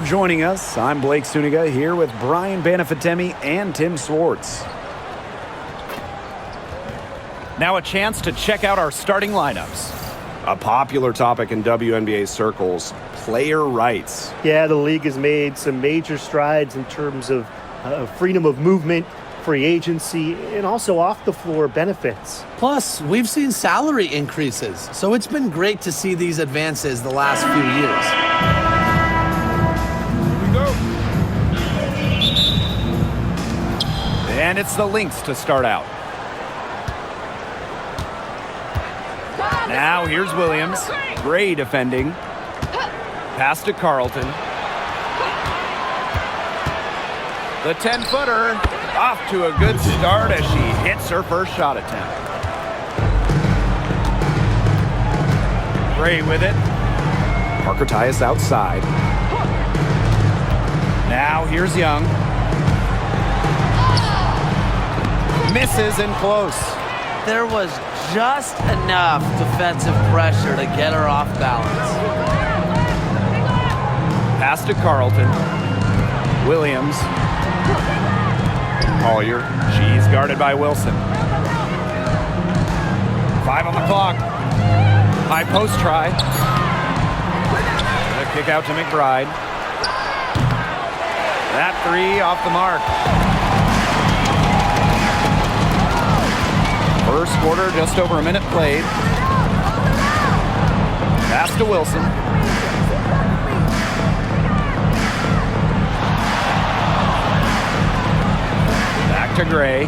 joining us. I'm Blake Suniga here with Brian Banafitemi and Tim Swartz. Now a chance to check out our starting lineups. A popular topic in WNBA circles, player rights. Yeah, the league has made some major strides in terms of freedom of movement, free agency, and also off-the-floor benefits. Plus, we've seen salary increases, so it's been great to see these advances the last few years. And it's the Lynx to start out. Now here's Williams. Gray defending. Pass to Carlton. The 10-footer off to a good start as she hits her first shot attempt. Gray with it. Parker Tyus outside. Now here's Young. Misses in close. There was just enough defensive pressure to get her off balance. Pass to Carlton. Williams. Collier. She's guarded by Wilson. 5 on the clock. High post try. The kick out to McBride. That 3 off the mark. First quarter, just over a minute played. Pass to Wilson. Back to Gray.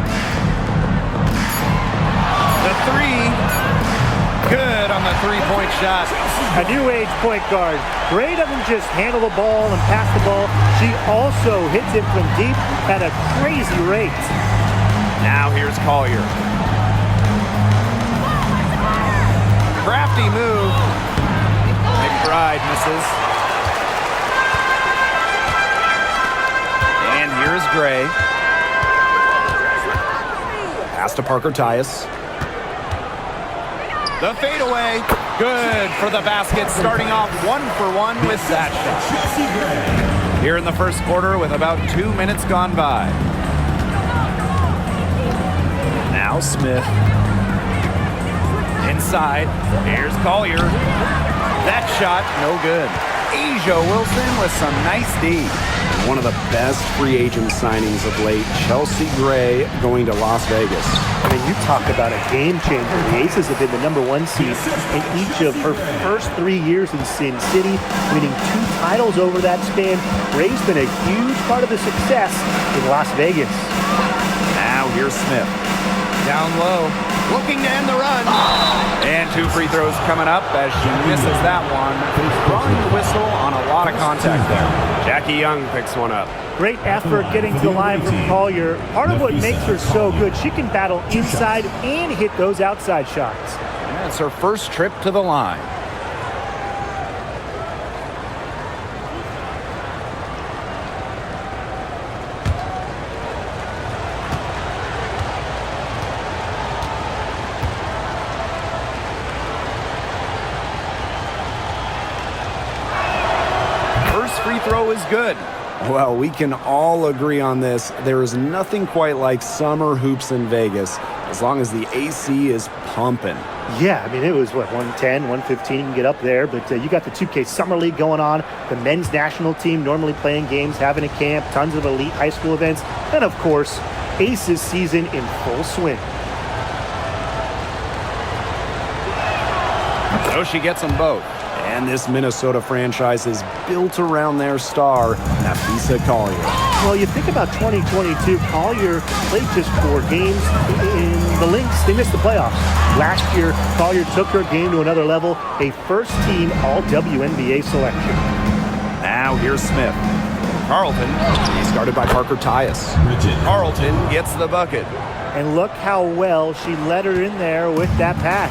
The 3. Good on the three-point shot. A new age point guard. Gray doesn't just handle the ball and pass the ball. She also hits it from deep at a crazy rate. Now here's Collier. Crafty move. McBride misses. And here's Gray. Pass to Parker Tyus. The fadeaway. Good for the basket. Starting off 1-for-1 with that shot. Here in the first quarter with about 2 minutes gone by. Now Smith. Inside, here's Collier. That shot, no good. Asia Wilson with some nice D. One of the best free agent signings of late, Chelsea Gray going to Las Vegas. I mean, you talk about a game changer. The ACES have been the #1 seed in each of her first 3 years in Sin City, winning 2 titles over that span. Gray's been a huge part of the success in Las Vegas. Now here's Smith. Down low, looking to end the run. And 2 free throws coming up as she misses that one. Drawing the whistle on a lot of contact there. Jackie Young picks one up. Great effort getting to the line from Collier. Part of what makes her so good, she can battle inside and hit those outside shots. Yeah, it's her first trip to the line. Free throw is good. Well, we can all agree on this. There is nothing quite like summer hoops in Vegas as long as the AC is pumping. Yeah, I mean, it was, 110, 115, you can get up there. But you got the 2K Summer League going on, the men's national team normally playing games, having a camp, tons of elite high school events, and, of course, ACES season in full swing. So she gets them both. And this Minnesota franchise is built around their star, Napheesa Collier. Well, you think about 2022, Collier played just 4 games in the Lynx. They missed the playoffs. Last year, Collier took her game to another level, a first-team All-WNBA selection. Now here's Smith. Carlton, he's guarded by Parker Tyus. Carlton gets the bucket. And look how well she led her in there with that pass.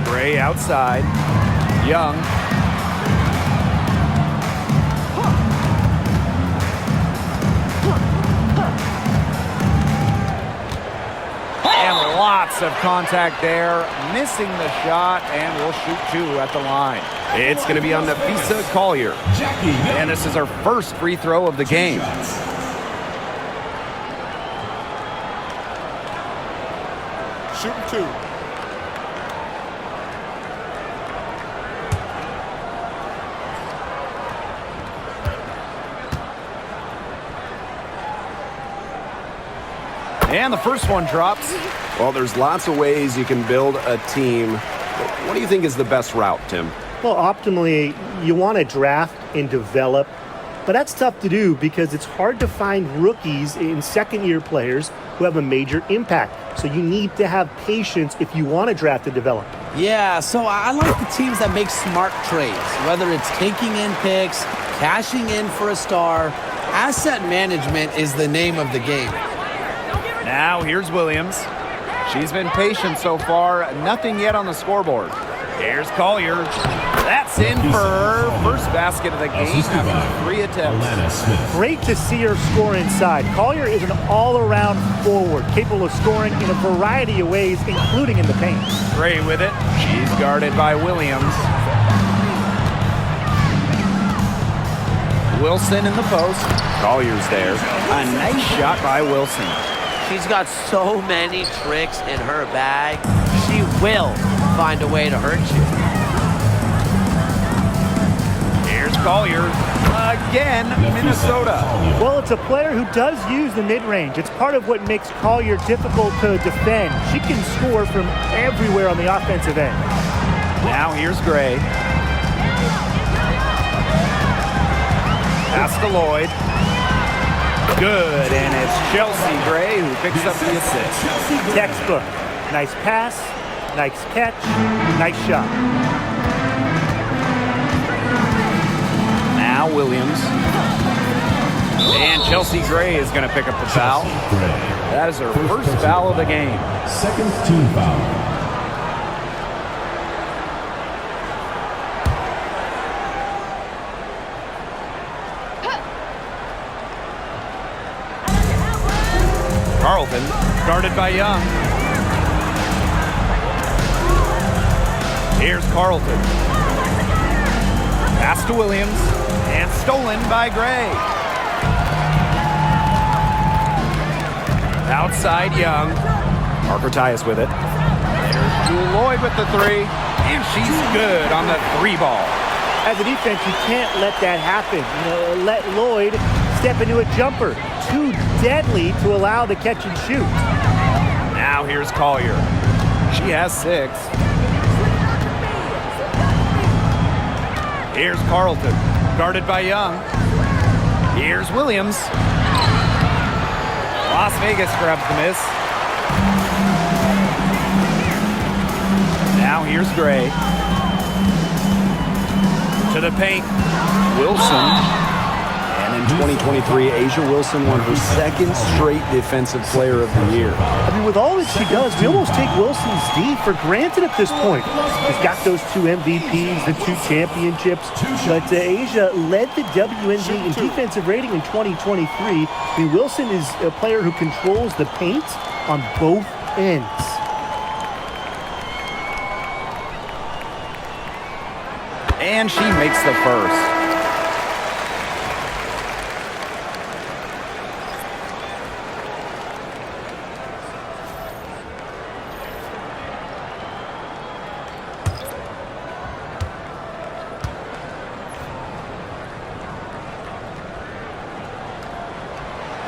Gray outside. Young. And lots Aggressive contact there, missing the shot, and will shoot 2 at the line. It's going to be on Nafisa Collier. And this is her first free throw of the game. Shooting 2. And the first one drops. Well, there's lots of ways you can build a team. What do you think is the best route, Tim? Well, optimally, you want to draft and develop, but that's tough to do because it's hard to find rookies and second-year players who have a major impact. So you need to have patience if you want to draft and develop. Yeah, so I like the teams that make smart trades, whether it's taking in picks, cashing in for a star. Asset management is the name of the game. Now here's Williams. She's been patient so far. Nothing yet on the scoreboard. Here's Collier. That's in for her first basket of the game after 3 attempts. Great to see her score inside. Collier is an all-around forward, capable of scoring in a variety of ways, including in the paint. Gray with it. She's guarded by Williams. Wilson in the post. Collier's there. A nice shot by Wilson. She's got so many tricks in her bag. She will find a way to hurt you. Here's Collier. Again, Minnesota. Well, it's a player who does use the mid-range. It's part of what makes Collier difficult to defend. She can score from everywhere on the offensive end. Now here's Gray. Pass to Lloyd. Good, and it's Chelsea Gray who picks up the assist. Textbook. Nice pass, nice catch, nice shot. Now Williams. And Chelsea Gray is going to pick up the foul. That is her first foul of the game. Second team foul. Carlton, guarded by Young. Here's Carlton. Pass to Williams, and stolen by Gray. Outside Young. Marco Tyus with it. There's Jewel Lloyd with the 3, and she's good on the 3 ball. As a defense, you can't let that happen. Let Lloyd step into a jumper. Too deadly to allow the catch and shoot. Now here's Collier. She has 6. Here's Carlton, guarded by Young. Here's Williams. Las Vegas grabs the miss. Now here's Gray. To the paint. Wilson. And in 2023, Asia Wilson won her 2nd straight Defensive Player of the Year. I mean, with all that she does, we almost take Wilson's D for granted at this point. She's got those 2 MVPs, the 2 championships, but Asia led the WNBA in defensive rating in 2023. I mean, Wilson is a player who controls the paint on both ends. And she makes the first.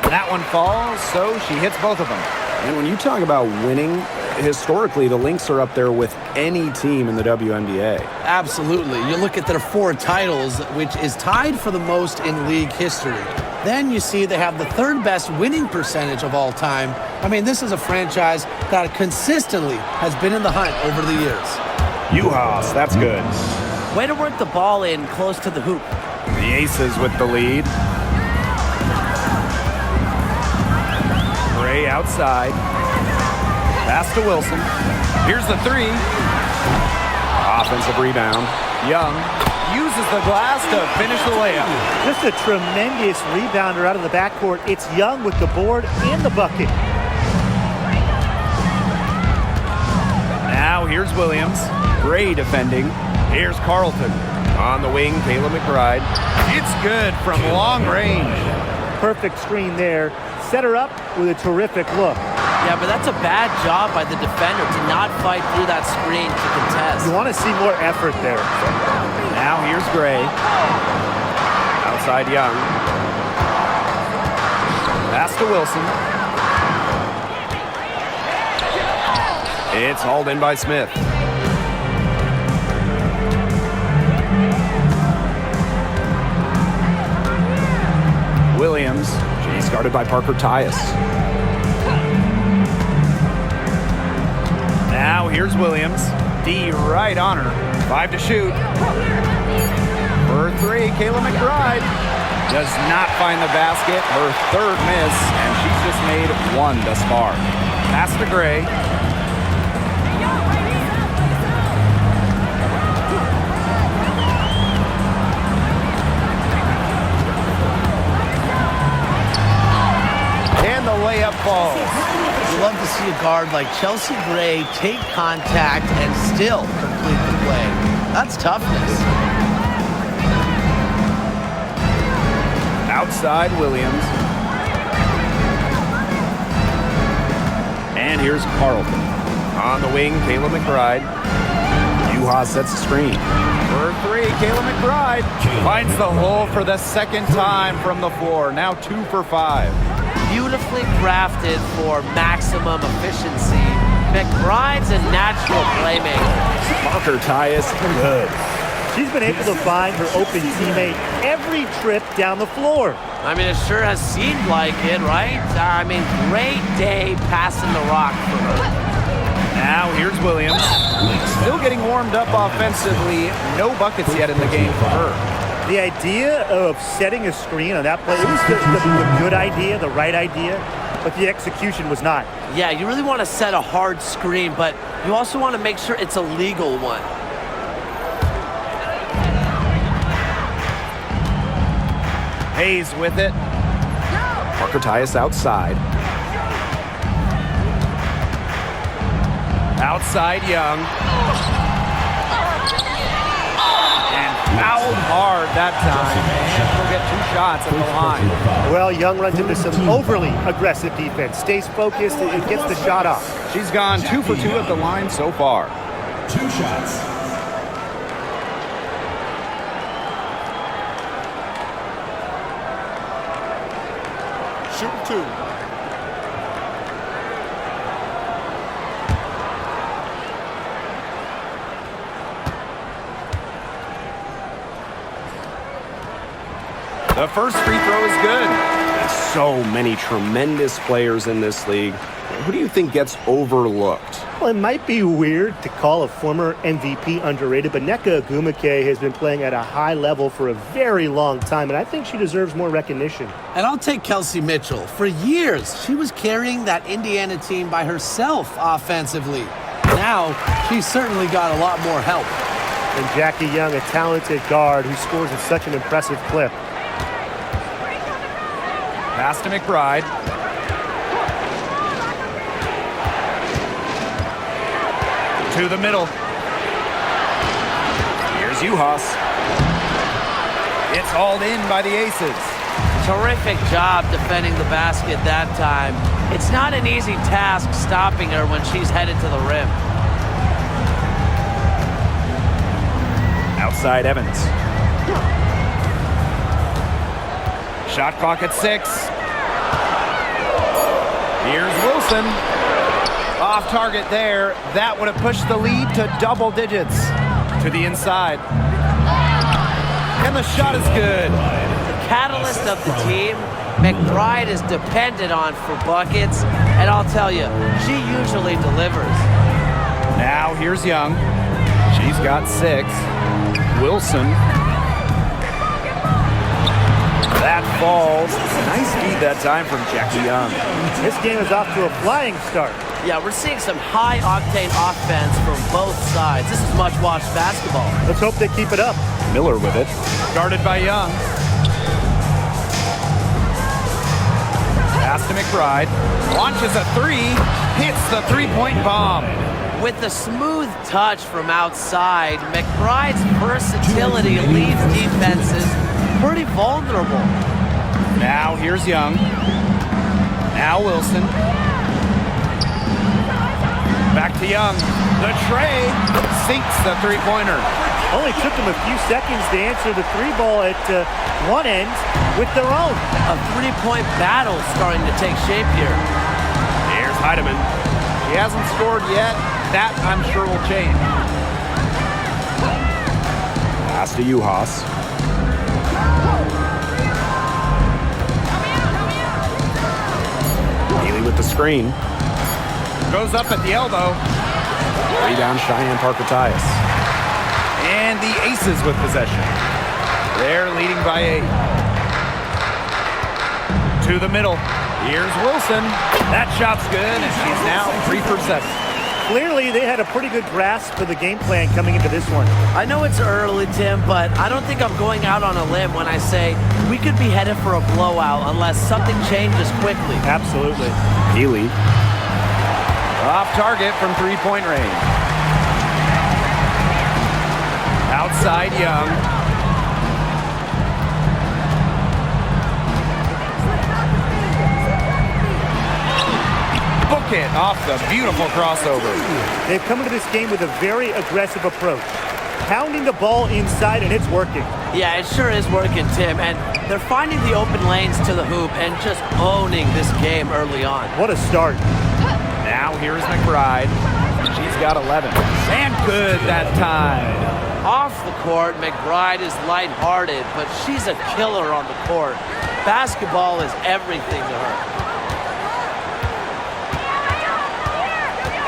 That one falls, so she hits both of them. And when you talk about winning, historically, the Lynx are up there with any team in the WNBA. Absolutely. You look at their 4 titles, which is tied for the most in league history. Then you see they have the 3rd best winning percentage of all time. I mean, this is a franchise that consistently has been in the hunt over the years. Uhas, that's good. Way to work the ball in close to the hoop. The Aces with the lead. Gray outside. Pass to Wilson. Here's the 3. Offensive rebound. Young uses the glass to finish the layup. Just a tremendous rebounder out of the backcourt. It's Young with the board and the bucket. Now here's Williams. Gray defending. Here's Carlton. On the wing, Kayla McBride. It's good from long range. Perfect screen there. Set her up with a terrific look. Yeah, but that's a bad job by the defender to not fight through that screen to contest. You want to see more effort there. Now here's Gray. Outside Young. Pass to Wilson. It's hauled in by Smith. Williams. She's guarded by Parker Tyus. Now here's Williams. D right on her. 5 to shoot. For 3, Kayla McBride does not find the basket. Her third miss, and she's just made 1 thus far. Pass to Gray. And the layup falls. You love to see a guard like Chelsea Gray take contact and still complete the play. That's toughness. Outside Williams. And here's Carlton. On the wing, Kayla McBride. Yuha sets the screen. For 3, Kayla McBride finds the hole for the second time from the floor. Now 2 for 5. Beautifully crafted for maximum efficiency. McBride's a natural playmaker. Parker Tyus, good. She's been able to find her open teammate every trip down the floor. I mean, it sure has seemed like it, right? I mean, great day passing the rock for her. Now here's Williams. Still getting warmed up offensively. No buckets yet in the game for her. The idea of setting a screen on that play, it was the good idea, the right idea, but the execution was not. Yeah, you really want to set a hard screen, but you also want to make sure it's a legal one. Hayes with it. Parker Tyus outside. Outside Young. And fouled hard that time. And she'll get 2 shots at the line. Well, Young runs into some overly aggressive defense. Stays focused and gets the shot off. She's gone 2 for 2 at the line so far. 2 shots. Shooting 2. The first free throw is good. There's so many tremendous players in this league. Who do you think gets overlooked? Well, it might be weird to call a former MVP underrated, but Nneka Ogwumike has been playing at a high level for a very long time, and I think she deserves more recognition. And I'll take Kelsey Mitchell. For years, she was carrying that Indiana team by herself offensively. Now, she's certainly got a lot more help. And Jackie Young, a talented guard who scores at such an impressive clip. Pass to McBride. To the middle. Here's Uhas. It's hauled in by the Aces. Terrific job defending the basket that time. It's not an easy task stopping her when she's headed to the rim. Outside Evans. Shot clock at 6. Here's Wilson. Off target there. That would have pushed the lead to double digits. To the inside. And the shot is good. The catalyst of the team, McBride is depended on for buckets, and I'll tell you, she usually delivers. Now here's Young. She's got 6. Wilson. That falls. Nice feed that time from Jackie Young. This game is off to a flying start. Yeah, we're seeing some high-octane offense from both sides. This is much-watched basketball. Let's hope they keep it up. Miller with it. Guarded by Young. Pass to McBride. Launches a 3. Hits the 3-point bomb. With the smooth touch from outside, McBride's versatility leaves defenses pretty vulnerable. Now here's Young. Now Wilson. Back to Young. The tray sinks the three-pointer. Only took them a few seconds to answer the three ball at one end with their own. A three-point battle starting to take shape here. Here's Heidemann. He hasn't scored yet. That, I'm sure, will change. Pass to Juhas. Neely with the screen. Goes up at the elbow. Rebound Cheyenne Parker-Tyus. And the Aces with possession. They're leading by 8. To the middle. Here's Wilson. That shot's good, and she's now 3 for 7. Clearly, they had a pretty good grasp of the game plan coming into this one. I know it's early, Tim, but I don't think I'm going out on a limb when I say we could be headed for a blowout unless something changes quickly. Absolutely. Healy. Off target from three-point range. Outside Young. Book it off the beautiful crossover. They've come into this game with a very aggressive approach. Pounding the ball inside, and it's working. Yeah, it sure is working, Tim, and they're finding the open lanes to the hoop and just owning this game early on. What a start. Now here's McBride. She's got 11. And good that time. Off the court, McBride is lighthearted, but she's a killer on the court. Basketball is everything to her.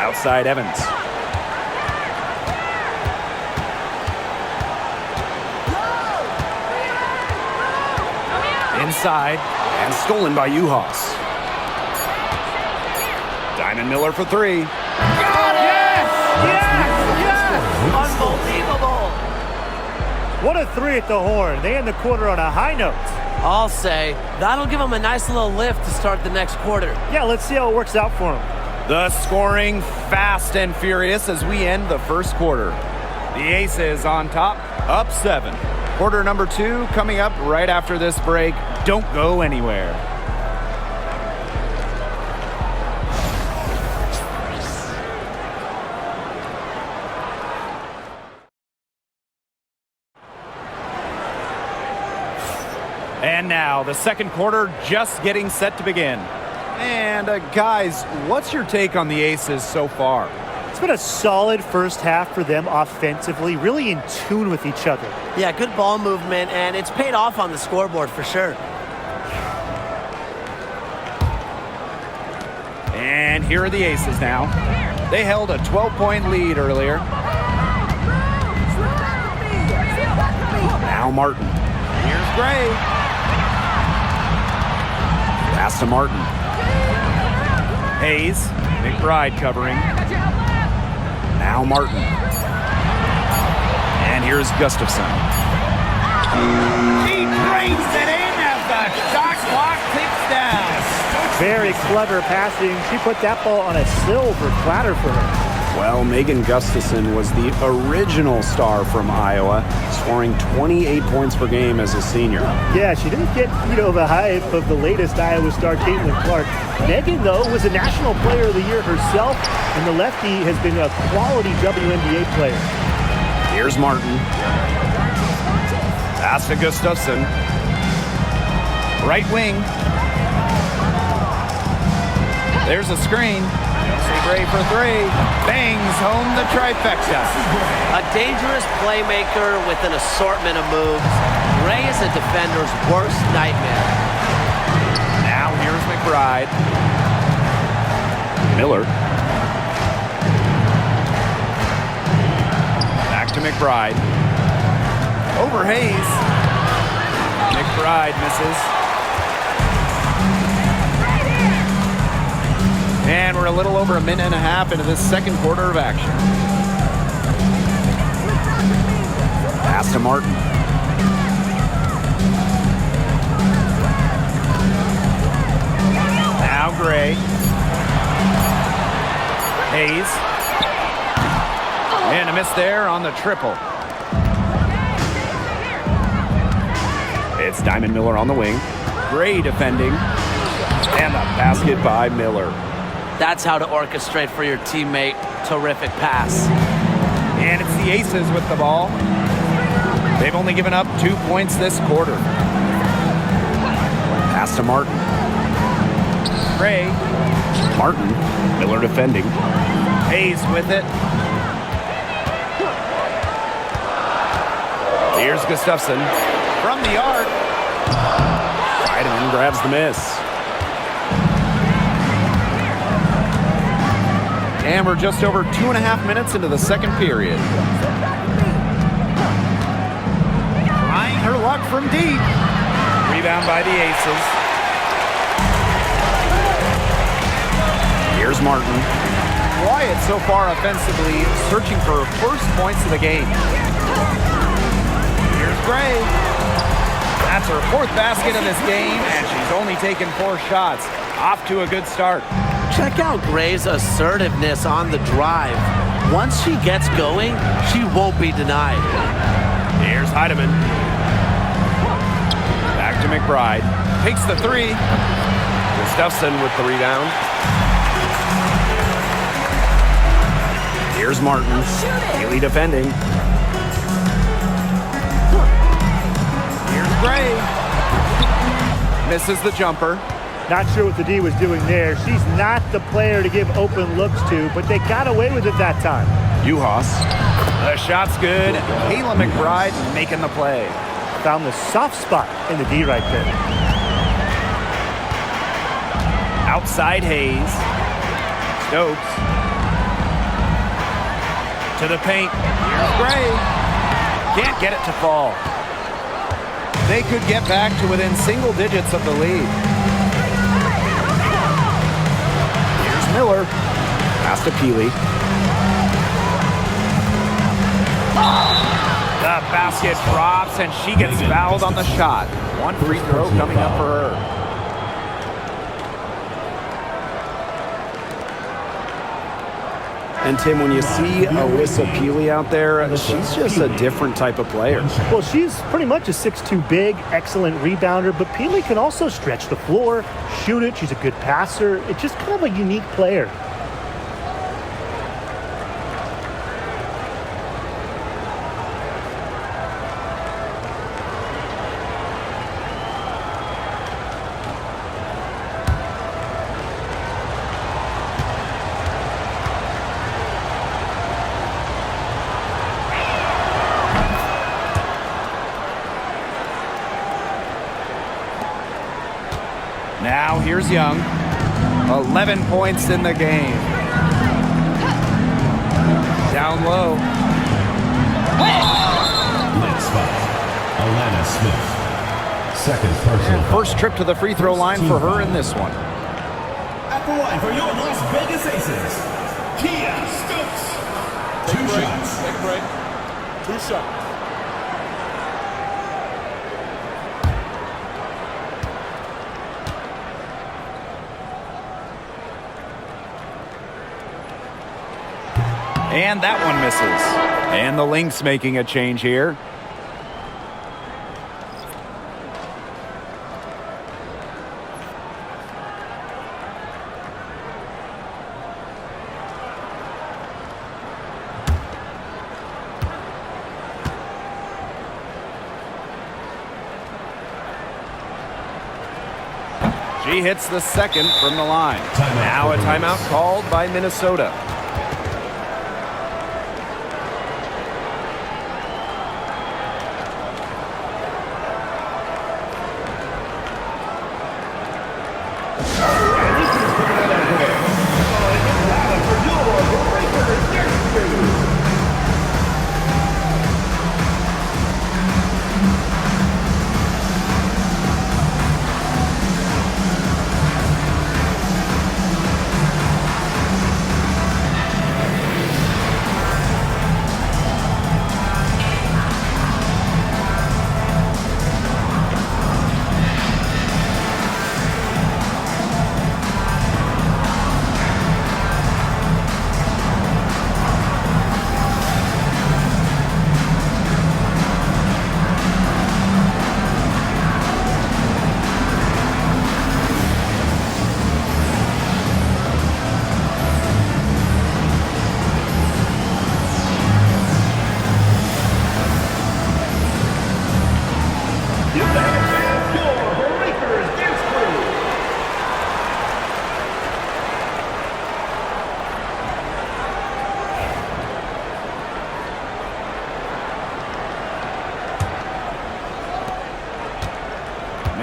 Outside Evans. Inside. And stolen by Juhas. Diamond Miller for 3. Yes! Unbelievable! What a three at the horn. They end the quarter on a high note. I'll say, that'll give them a nice little lift to start the next quarter. Yeah, let's see how it works out for them. The scoring fast and furious as we end the first quarter. The Aces on top, up 7. Quarter number 2 coming up right after this break. Don't go anywhere. And now the second quarter just getting set to begin. And guys, what's your take on the Aces so far? It's been a solid first half for them offensively, really in tune with each other. Yeah, good ball movement, and it's paid off on the scoreboard for sure. And here are the Aces now. They held a 12-point lead earlier. Now Martin. Here's Gray. Pass to Martin. Hayes. McBride covering. Now Martin. And here's Gustafson. He brings it in as the shot clock ticks down. Very clever passing. She put that ball on a silver platter for her. Well, Megan Gustafson was the original star from Iowa, scoring 28 points per game as a senior. Yeah, she didn't get, the hype of the latest Iowa star, Caitlin Clark. Megan, though, was a National Player of the Year herself, and the lefty has been a quality WNBA player. Here's Martin. Pass to Gustafson. Right wing. There's a screen. Gray for 3. Bangs home the trifecta. A dangerous playmaker with an assortment of moves. Gray is a defender's worst nightmare. Now here's McBride. Miller. Back to McBride. Over Hayes. McBride misses. And we're a little over a minute and a half into this second quarter of action. Pass to Martin. Now Gray. Hayes. Gonna miss there on the triple. It's Diamond Miller on the wing. Gray defending. And the basket by Miller. That's how to orchestrate for your teammate. Terrific pass. And it's the Aces with the ball. They've only given up 2 points this quarter. Pass to Martin. Gray. Martin. Miller defending. Hayes with it. Here's Gustafson from the arc. Heidemann grabs the miss. And we're just over 2.5 minutes into the second period. Trying her luck from deep. Rebound by the Aces. Here's Martin. Quiet so far offensively, searching for her first points of the game. Here's Gray. That's her 4th basket of this game, and she's only taken 4 shots. Off to a good start. Check out Gray's assertiveness on the drive. Once she gets going, she won't be denied. Here's Heidemann. Back to McBride. Takes the 3. Gustafson with the rebound. Here's Martin. Healy defending. Here's Gray. Misses the jumper. Not sure what the D was doing there. She's not the player to give open looks to, but they got away with it that time. Juhas. The shot's good. Kayla McBride making the play. Found the soft spot in the D right there. Outside Hayes. Stokes. To the paint. Here's Gray. Can't get it to fall. They could get back to within single digits of the lead. Miller. Pass to Peely. The basket drops, and she gets fouled on the shot. 1 free throw coming up for her. And Tim, when you see Alyssa Peely out there, she's just a different type of player. Well, she's pretty much a 6'2" big, excellent rebounder, but Peely can also stretch the floor, shoot it. She's a good passer. It's just kind of a unique player. Now here's Young. 11 points in the game. Down low. Next foul, Alana Smith. Second personal foul. First trip to the free throw line for her in this one. At the line for your Las Vegas Aces, Kia Stokes. 2 shots. Take a break. 2 shots. And that one misses. And the Lynx making a change here. She hits the second from the line. Now a timeout called by Minnesota.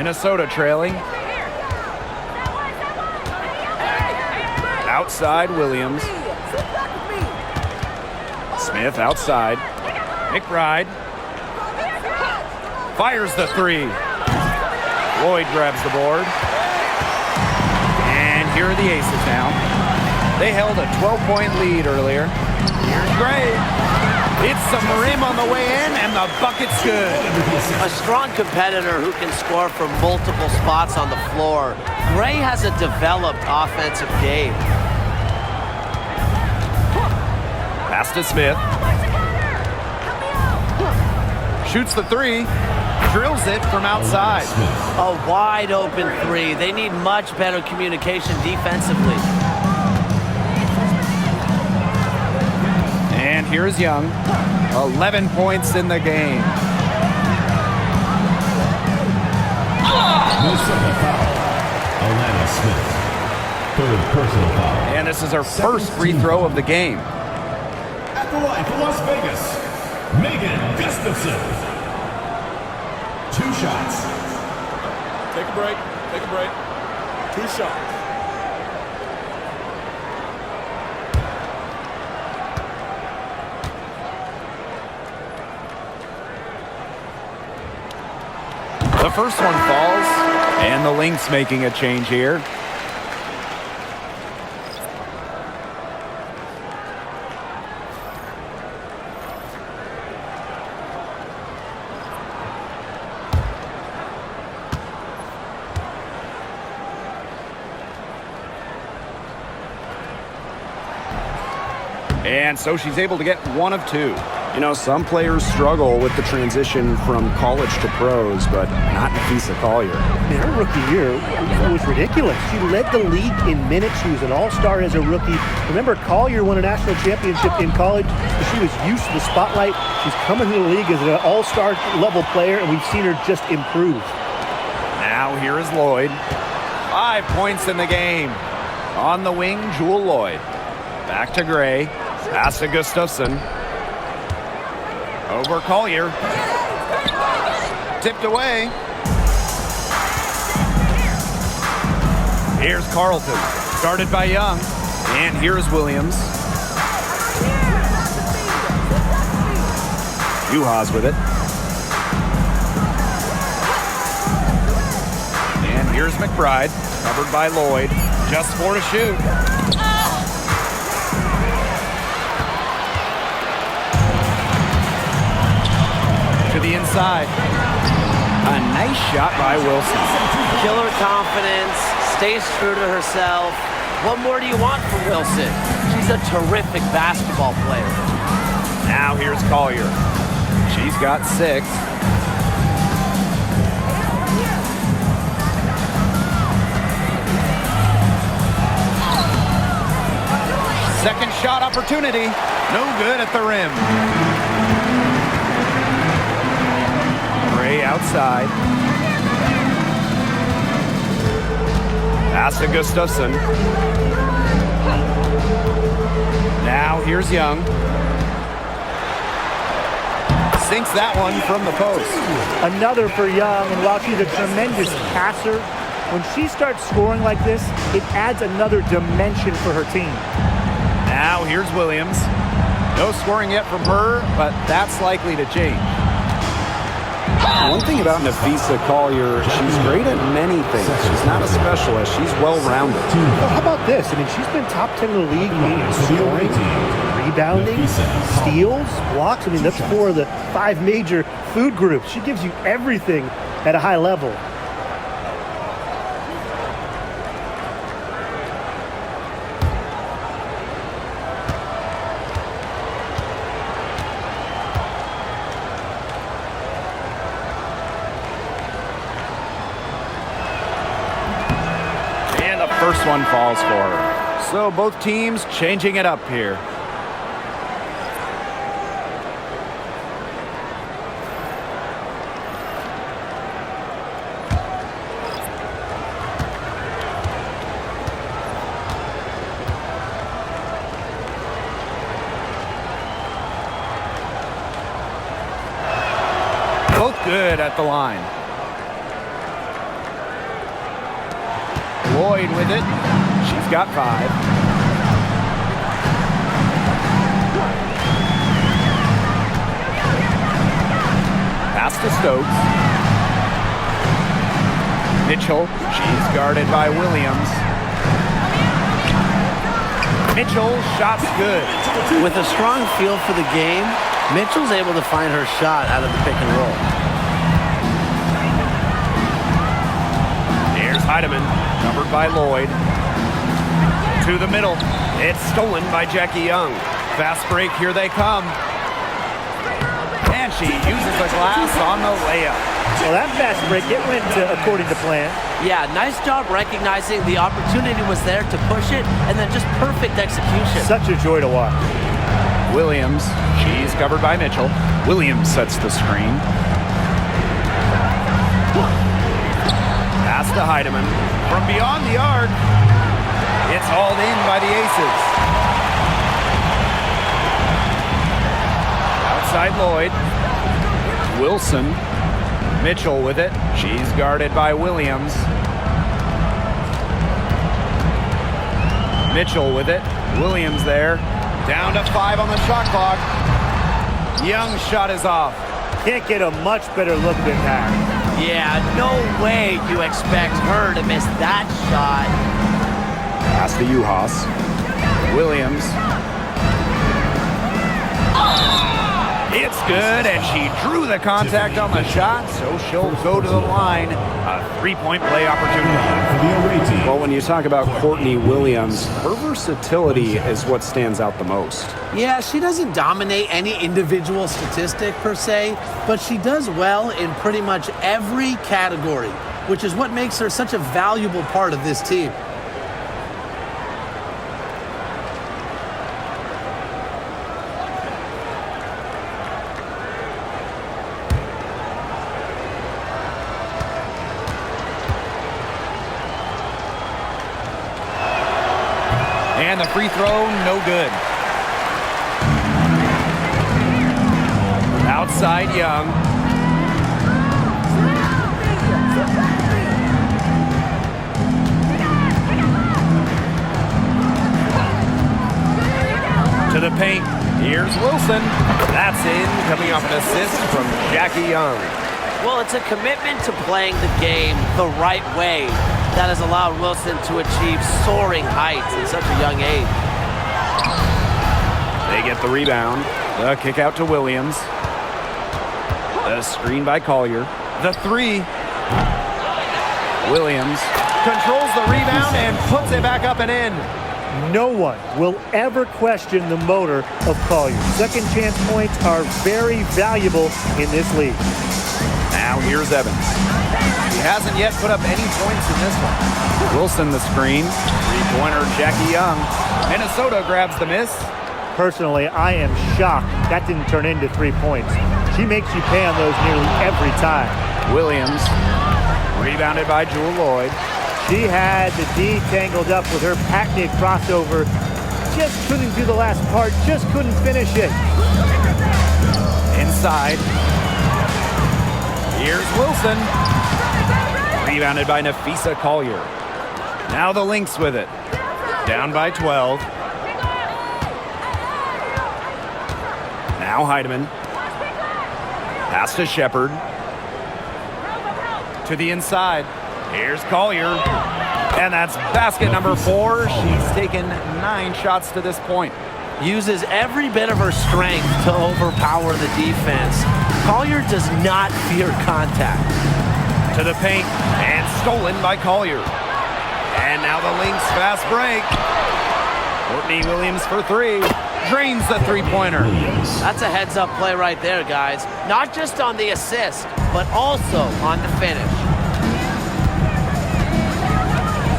Minnesota trailing. Outside Williams. Smith outside. McBride fires the three. Lloyd grabs the board. And here are the Aces now. They held a 12-point lead earlier. Here's Gray. It's some rim on the way in, and the bucket's good. A strong competitor who can score from multiple spots on the floor. Gray has a developed offensive game. Pass to Smith. Shoots the three. Drills it from outside. A wide open three. They need much better communication defensively. And here's Young. 11 points in the game. Minnesota foul. Alana Smith. Third personal foul. And this is her first free throw of the game. At the line for Las Vegas, Megan Gustafson. 2 shots. Take a break. Take a break. 2 shots. The first one falls, and the Lynx making a change here. And so she's able to get 1 of 2. You know, some players struggle with the transition from college to pros, but not Nafisa Collier. Man, her rookie year was ridiculous. She led the league in minutes. She was an all-star as a rookie. Remember, Collier won a national championship in college. She was used to the spotlight. She's coming to the league as an all-star level player, and we've seen her just improve. Now here is Lloyd. 5 points in the game. On the wing, Jewel Lloyd. Back to Gray. Pass to Gustafson. Over Collier. Tipped away. Here's Carlton. Started by Young. And here's Williams. Juhas with it. And here's McBride. Covered by Lloyd. Just 4 to shoot. To the inside. A nice shot by Wilson. Killer confidence, stays true to herself. What more do you want from Wilson? She's a terrific basketball player. Now here's Collier. She's got 6. Second shot opportunity. No good at the rim. Gray outside. Pass to Gustafson. Now here's Young. Sinks that one from the post. Another for Young, and while she's a tremendous passer, when she starts scoring like this, it adds another dimension for her team. Now here's Williams. No scoring yet from her, but that's likely to change. One thing about Nafisa Collier, she's great at many things. She's not a specialist. She's well-rounded. Well, how about this? I mean, she's been top 10 in the league in scoring, rebounding, steals, blocks. I mean, that's 4 of the 5 major food groups. She gives you everything at a high level. First one falls for her. So both teams changing it up here. Both good at the line. Lloyd with it. She's got 5. Pass to Stokes. Mitchell. She's guarded by Williams. Mitchell, shot's good. With a strong feel for the game, Mitchell's able to find her shot out of the pick and roll. Here's Heidemann, covered by Lloyd. To the middle. It's stolen by Jackie Young. Fast break, here they come. And she uses the glass on the layup. Well, that fast break, it went according to plan. Yeah, nice job recognizing the opportunity was there to push it, and then just perfect execution. Such a joy to watch. Williams, she's covered by Mitchell. Williams sets the screen. Pass to Heidemann. From beyond the arc, it's hauled in by the Aces. Outside Lloyd. Wilson. Mitchell with it. She's guarded by Williams. Mitchell with it. Williams there. Down to 5 on the shot clock. Young's shot is off. Can't get a much better look than that. Yeah, no way you expect her to miss that shot. Pass to Uhas. Williams. It's good, and she drew the contact on the shot, so she'll go to the line. A 3-point play opportunity. Well, when you talk about Courtney Williams, her versatility is what stands out the most. Yeah, she doesn't dominate any individual statistic per se, but she does well in pretty much every category, which is what makes her such a valuable part of this team. And the free throw, no good. Outside Young. To the paint. Here's Wilson. That's in, coming off an assist from Jackie Young. Well, it's a commitment to playing the game the right way that has allowed Wilson to achieve soaring heights at such a young age. They get the rebound. The kick out to Williams. The screen by Collier. The 3. Williams controls the rebound and puts it back up and in. No one will ever question the motor of Collier. Second chance points are very valuable in this league. Now here's Evans. He hasn't yet put up any points in this one. Wilson the screen. 3-pointer Jackie Young. Minnesota grabs the miss. Personally, I am shocked that didn't turn into 3 points. She makes you pay on those nearly every time. Williams. Rebounded by Jewel Lloyd. She had the D tangled up with her patented crossover. Just couldn't do the last part. Just couldn't finish it. Inside. Here's Wilson. Rebounded by Nafisa Collier. Now the Lynx with it. Down by 12. Now Heidemann. Pass to Shepard. To the inside. Here's Collier. And that's basket number 4. She's taken 9 shots to this point. Uses every bit of her strength to overpower the defense. Collier does not fear contact. To the paint, and stolen by Collier. And now the Lynx fast break. Courtney Williams for 3. Drains the 3-pointer. That's a heads-up play right there, guys. Not just on the assist, but also on the finish.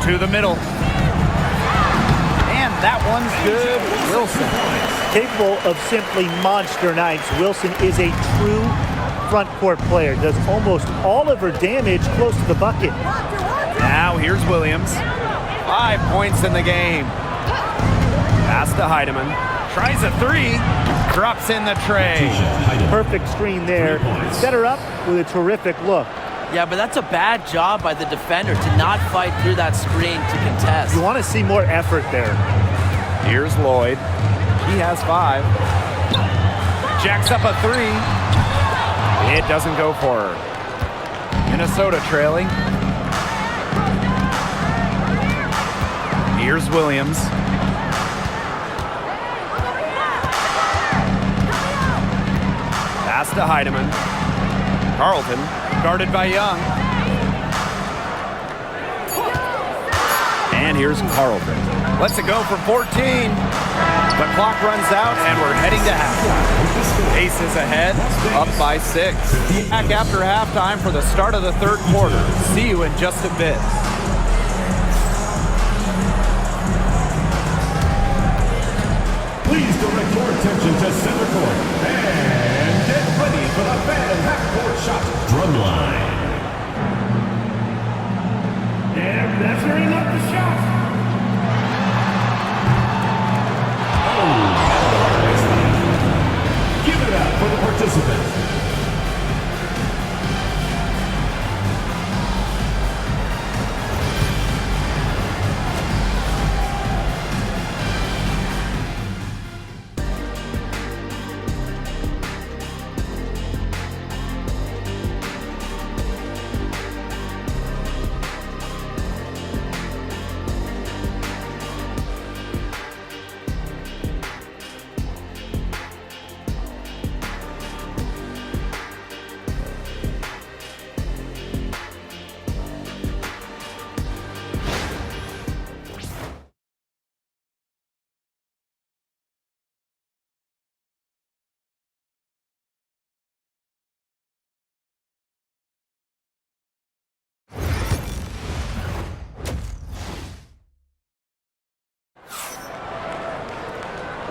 To the middle. And that one's good. Wilson. Capable of simply monster nights, Wilson is a true front court player. Does almost all of her damage close to the bucket. Now here's Williams. 5 points in the game. Pass to Heidemann. Tries a 3. Drops in the tray. Perfect screen there. Set her up with a terrific look. Yeah, but that's a bad job by the defender to not fight through that screen to contest. You want to see more effort there. Here's Lloyd. He has 5. Jacks up a 3. It doesn't go for her. Minnesota trailing. Here's Williams. Pass to Heidemann. Carlton, guarded by Young. And here's Carlton. Lets it go for 14. The clock runs out, and we're heading to halftime. Aces ahead, up by 6. Back after halftime for the start of the third quarter. See you in just a bit. Please direct your attention to center court and get ready for the Phantom half-court shot drumline. And measuring up the shot. Give it up for the participants.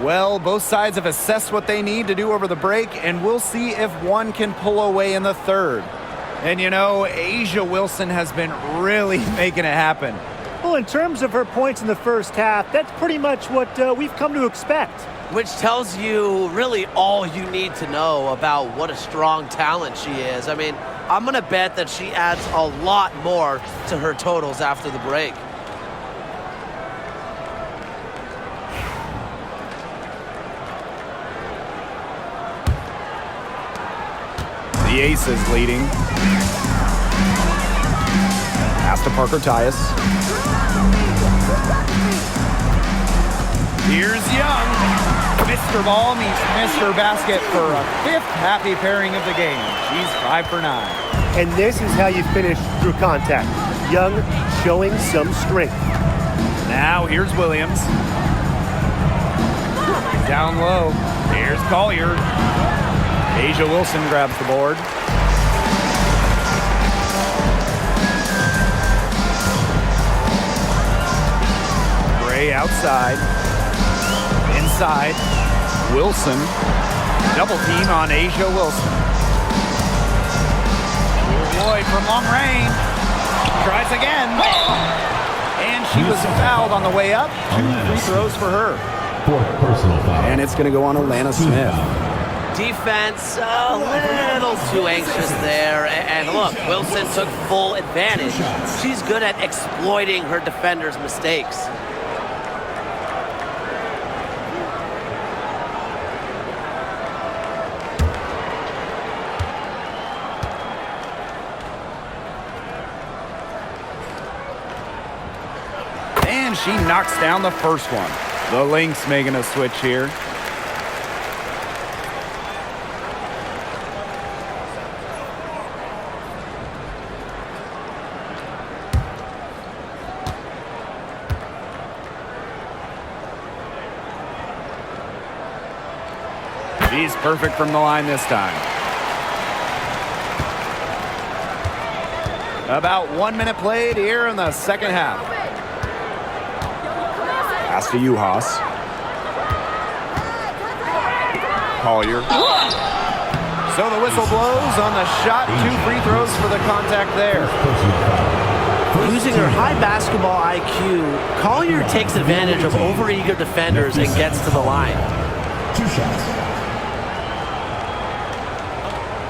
Well, both sides have assessed what they need to do over the break, and we'll see if one can pull away in the third. And you know, A'ja Wilson has been really making it happen. Well, in terms of her points in the first half, that's pretty much what we've come to expect. Which tells you really all you need to know about what a strong talent she is. I mean, I'm going to bet that she adds a lot more to her totals after the break. The Aces leading. Pass to Parker Tyus. Here's Young. Mr. Ball meets Mr. Basket for a 5th happy pairing of the game. She's 5 for 9. And this is how you finish through contact. Young showing some strength. Now here's Williams. Down low. Here's Collier. A'ja Wilson grabs the board. Gray outside. Inside. Wilson. Double team on A'ja Wilson. Lloyd from long range. Tries again. And she was fouled on the way up. 2 free throws for her. Fourth personal foul. And it's going to go on Alana Smith. Defense a little too anxious there. And look, Wilson took full advantage. She's good at exploiting her defenders' mistakes. And she knocks down the first one. The Lynx making a switch here. She's perfect from the line this time. About 1 minute played here in the second half. Pass to Uhas. Collier. So the whistle blows on the shot. 2 free throws for the contact there. Using her high basketball IQ, Collier takes advantage of overeager defenders and gets to the line. 2 shots.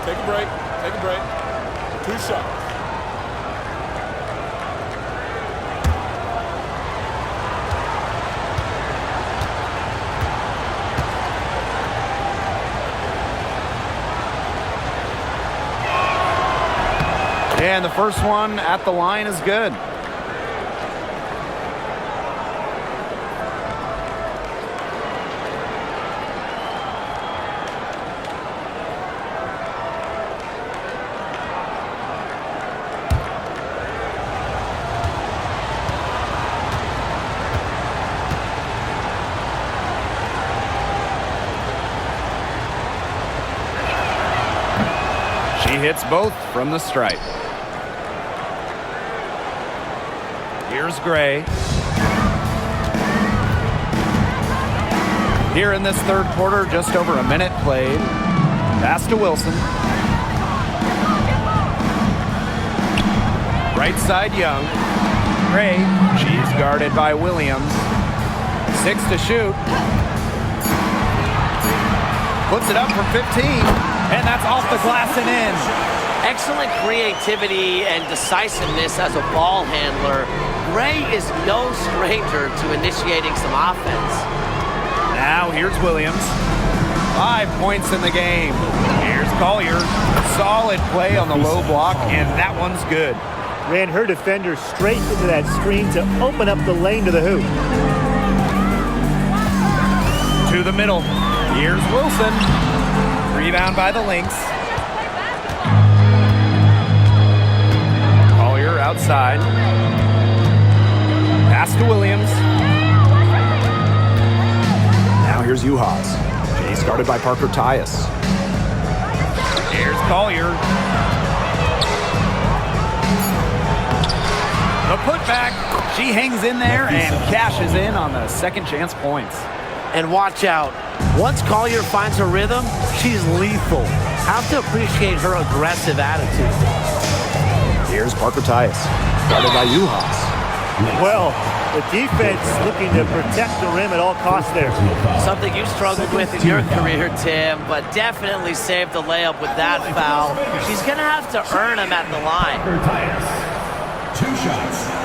Take a break. Take a break. 2 shots. And the first one at the line is good. She hits both from the stripe. Here's Gray. Here in this third quarter, just over a minute played. Pass to Wilson. Right side, Young. Gray, she's guarded by Williams. 6 to shoot. Puts it up from 15, and that's off the glass and in. Excellent creativity and decisiveness as a ball handler. Gray is no stranger to initiating some offense. Now here's Williams. 5 points in the game. Here's Collier. Solid play on the low block, and that one's good. Ran her defender straight into that screen to open up the lane to the hoop. To the middle. Here's Wilson. Rebound by the Lynx. Collier outside. Pass to Williams. Now here's Uhas. She's guarded by Parker Tyus. Here's Collier. The putback. She hangs in there and cashes in on the second chance points. And watch out. Once Collier finds her rhythm, she's lethal. Have to appreciate her aggressive attitude. Here's Parker Tyus, guarded by Uhas. Well, the defense looking to protect the rim at all costs there. Something you struggled with in your career, Tim, but definitely saved the layup with that foul. She's going to have to earn him at the line. 2 shots.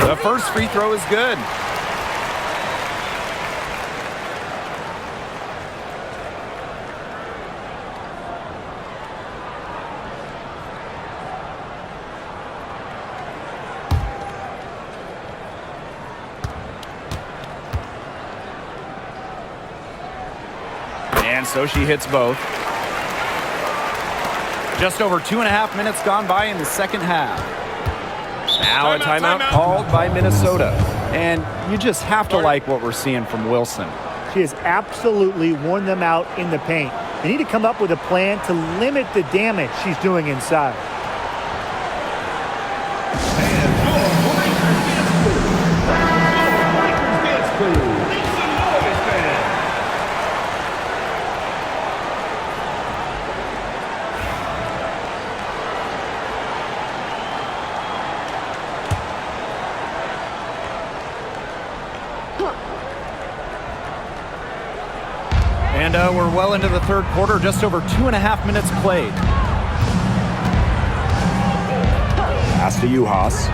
The first free throw is good. And so she hits both. Just over 2.5 minutes gone by in the second half. Now a timeout called by Minnesota. And you just have to like what we're seeing from Wilson. She has absolutely worn them out in the paint. They need to come up with a plan to limit the damage she's doing inside. And we're well into the third quarter, just over 2.5 minutes played. Pass to Uhas.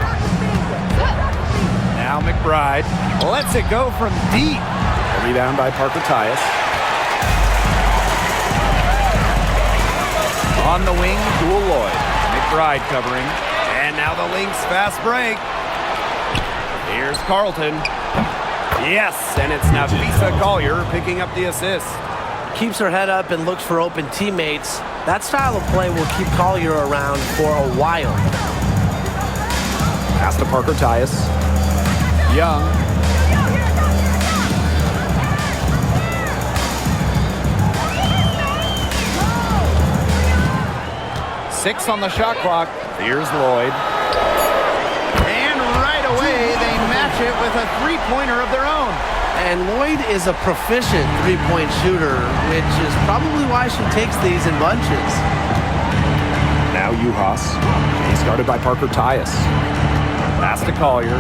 Now McBride lets it go from deep. A rebound by Parker Tyus. On the wing, Jewel Lloyd. McBride covering. And now the Lynx fast break. Here's Carlton. Yes, and it's Nafisa Collier picking up the assist. Keeps her head up and looks for open teammates. That style of play will keep Collier around for a while. Pass to Parker Tyus. Young. Six on the shot clock. Here's Lloyd. And right away, they match it with a three-pointer of their own. And Lloyd is a proficient three-point shooter, which is probably why she takes these in bunches. Now Uhas. He's guarded by Parker Tyus. Pass to Collier.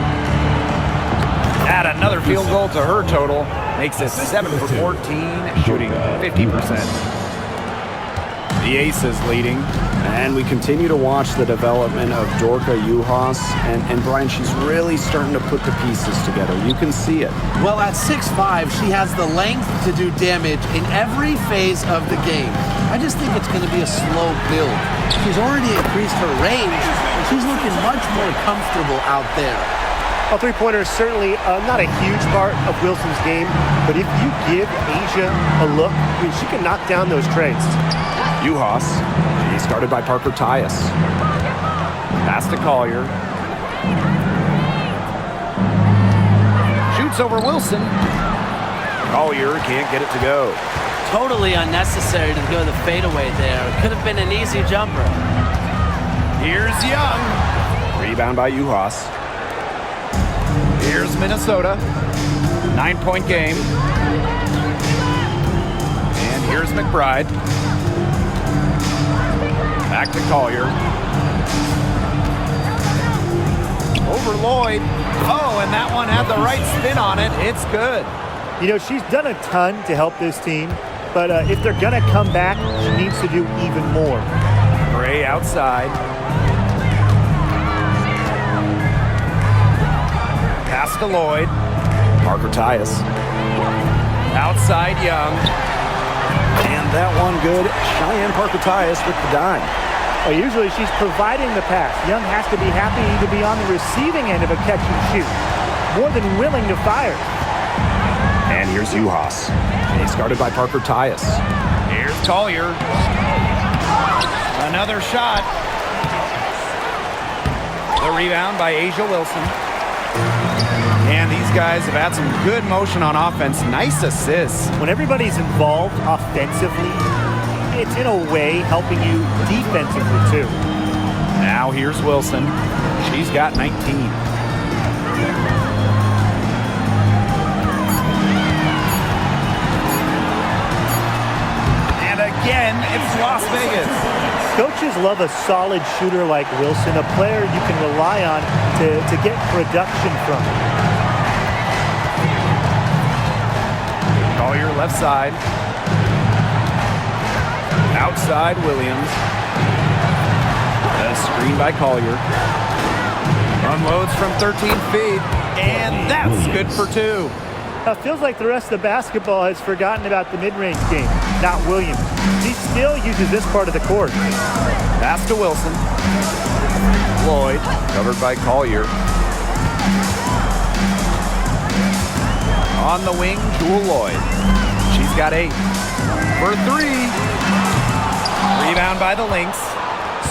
Add another field goal to her total. Makes it 7 for 14, shooting 50%. The ACES leading. And we continue to watch the development of Dorka Juhas. And Brian, she's really starting to put the pieces together. You can see it. Well, at 6'5", she has the length to do damage in every phase of the game. I just think it's going to be a slow build. She's already increased her range, and she's looking much more comfortable out there. Well, three-pointer is certainly not a huge part of Wilson's game, but if you give Asia a look, I mean, she can knock down those trays. Juhas, he's started by Parker Tyus. Pass to Collier. Shoots over Wilson. Collier can't get it to go. Totally unnecessary to go the fadeaway there. Could have been an easy jumper. Here's Young. Rebound by Juhas. Here's Minnesota. 9-point game. And here's McBride. Back to Collier. Over Lloyd. Oh, and that one had the right spin on it. It's good. You know, she's done a ton to help this team, but if they're going to come back, she needs to do even more. Gray outside. Pass to Lloyd. Parker Tyus. Outside Young. And that one good. Cheyenne Parker Tyus with the dime. Well, usually she's providing the pass. Young has to be happy to be on the receiving end of a catch and shoot. More than willing to fire. And here's Juhas. He's guarded by Parker Tyus. Here's Collier. Another shot. The rebound by Asia Wilson. And these guys have had some good motion on offense. Nice assists. When everybody's involved offensively, it's in a way helping you defensively too. Now here's Wilson. She's got 19. And again, it's Las Vegas. Coaches love a solid shooter like Wilson, a player you can rely on to get production from. Collier left side. Outside Williams. A screen by Collier. Unloads from 13 feet. And that's good for two. Feels like the rest of the basketball has forgotten about the mid-range game, not Williams. He still uses this part of the court. Pass to Wilson. Lloyd, covered by Collier. On the wing, Jewel Lloyd. She's got 8. For 3. Rebound by the Lynx.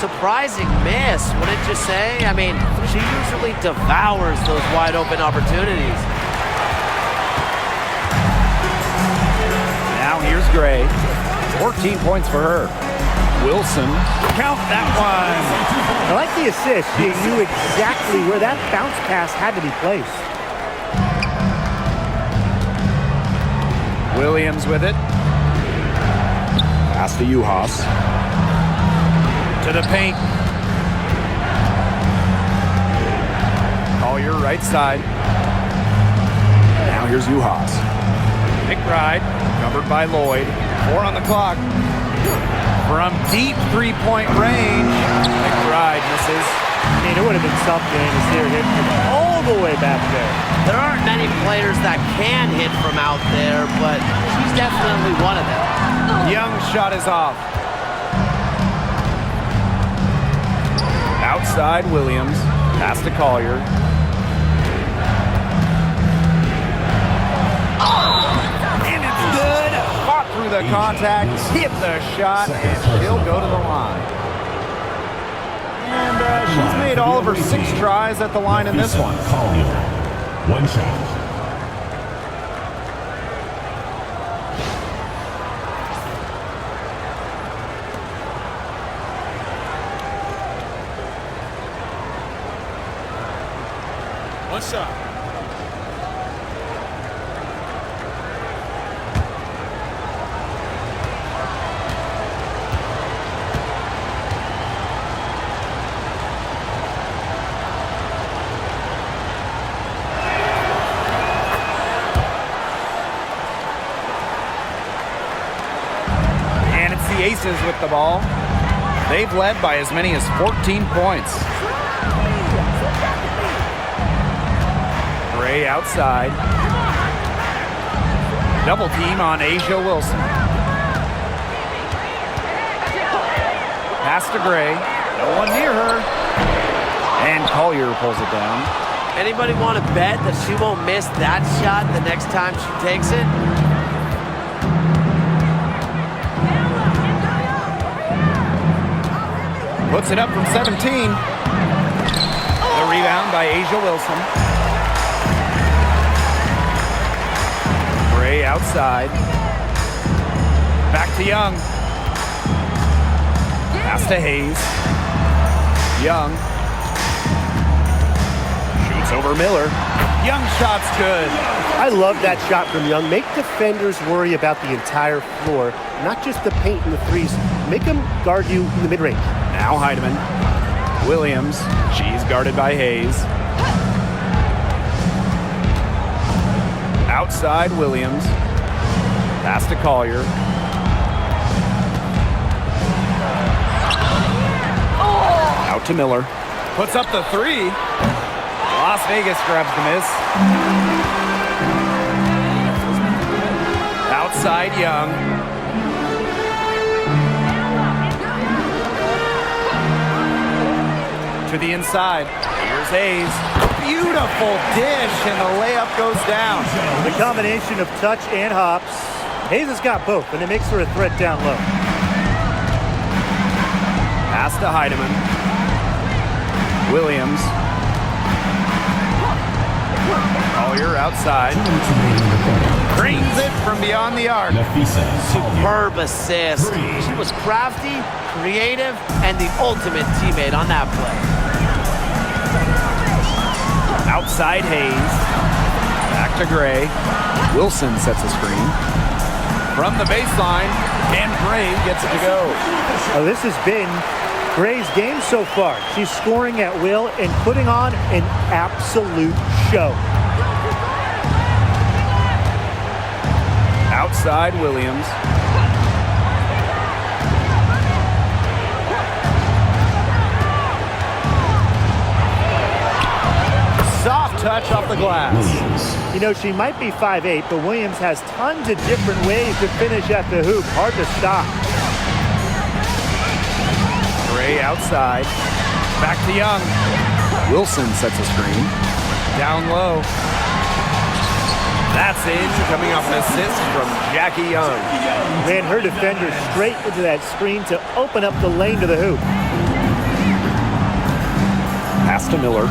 Surprising miss, wouldn't you say? I mean, she usually devours those wide open opportunities. Now here's Gray. 14 points for her. Wilson, count that one. I like the assist. She knew exactly where that bounce pass had to be placed. Williams with it. Pass to Juhas. To the paint. Collier right side. Now here's Juhas. McBride, covered by Lloyd. 4 on the clock. From deep three-point range, McBride misses. I mean, it would have been something to see her hit from all the way back there. There aren't many players that can hit from out there, but she's definitely one of them. Young's shot is off. Outside Williams. Pass to Collier. And it's good. Fought through the contact, hit the shot, and she'll go to the line. And she's made all of her 6 tries at the line in this one. Collier. One shot. One shot. Aces with the ball. They've led by as many as 14 points. Gray outside. Double team on Asia Wilson. Pass to Gray. No one near her. And Collier pulls it down. Anybody want to bet that she won't miss that shot the next time she takes it? Puts it up from 17. The rebound by Asia Wilson. Gray outside. Back to Young. Pass to Hayes. Young. Shoots over Miller. Young shot's good. I love that shot from Young. Make defenders worry about the entire floor, not just the paint and the threes. Make them guard you in the mid-range. Now Heidemann. Williams. She's guarded by Hayes. Outside Williams. Pass to Collier. Out to Miller. Puts up the three. Las Vegas grabs the miss. Outside Young. To the inside. Here's Hayes. Beautiful dish, and the layup goes down. The combination of touch and hops. Hayes has got both, and it makes her a threat down low. Pass to Heidemann. Williams. Collier outside. Brings it from beyond the arc. Superb assist. She was crafty, creative, and the ultimate teammate on that play. Outside Hayes. Back to Gray. Wilson sets a screen. From the baseline, and Gray gets it to go. Oh, this has been Gray's game so far. She's scoring at will and putting on an absolute show. Outside Williams. Soft touch off the glass. You know, she might be 5'8", but Williams has tons of different ways to finish at the hoop. Hard to stop. Gray outside. Back to Young. Wilson sets a screen. Down low. That's in, coming off an assist from Jackie Young. Ran her defender straight into that screen to open up the lane to the hoop. Pass to Miller.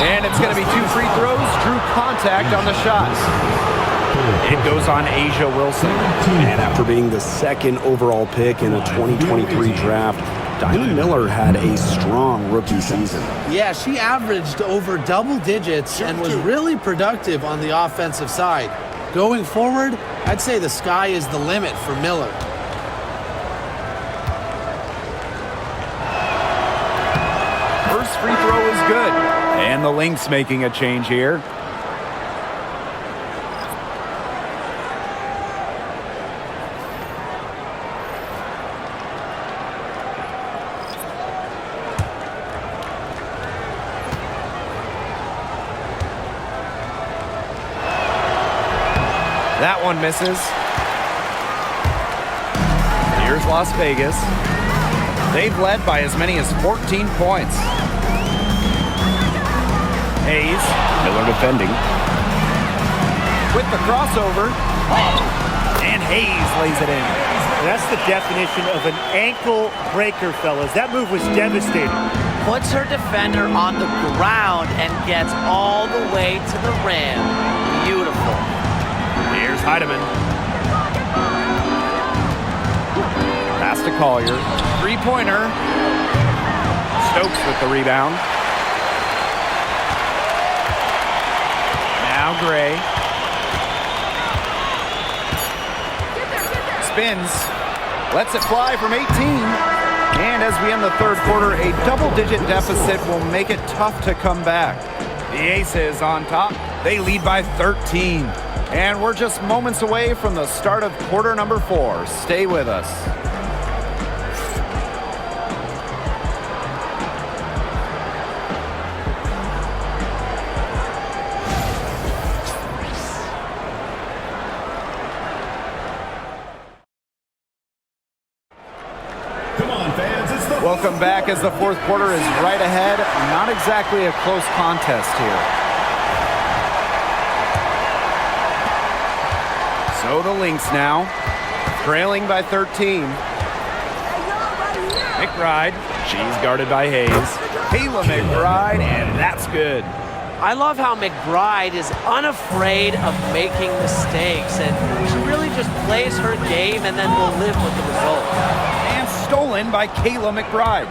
And it's going to be 2 free throws. Drew contact on the shots. It goes on Asia Wilson. And after being the second overall pick in a 2023 draft, Diamond Miller had a strong rookie season. Yeah, she averaged over double digits and was really productive on the offensive side. Going forward, I'd say the sky is the limit for Miller. First free throw is good. And the Lynx making a change here. That one misses. Here's Las Vegas. They've led by as many as 14 points. Hayes. Miller defending. With the crossover. And Hayes lays it in. That's the definition of an ankle breaker, fellas. That move was devastating. Puts her defender on the ground and gets all the way to the rim. Beautiful. Here's Heidemann. Pass to Collier. Three-pointer. Stokes with the rebound. Now Gray. Spins. Lets it fly from 18. And as we end the third quarter, a double-digit deficit will make it tough to come back. The Aces on top. They lead by 13. And we're just moments away from the start of quarter number 4. Stay with us. Come on, fans. It's the Welcome back as the fourth quarter is right ahead. Not exactly a close contest here. So the Lynx now, trailing by 13. McBride, she's guarded by Hayes. Kayla McBride, and that's good. I love how McBride is unafraid of making mistakes, and she really just plays her game and then will live with the result. And stolen by Kayla McBride.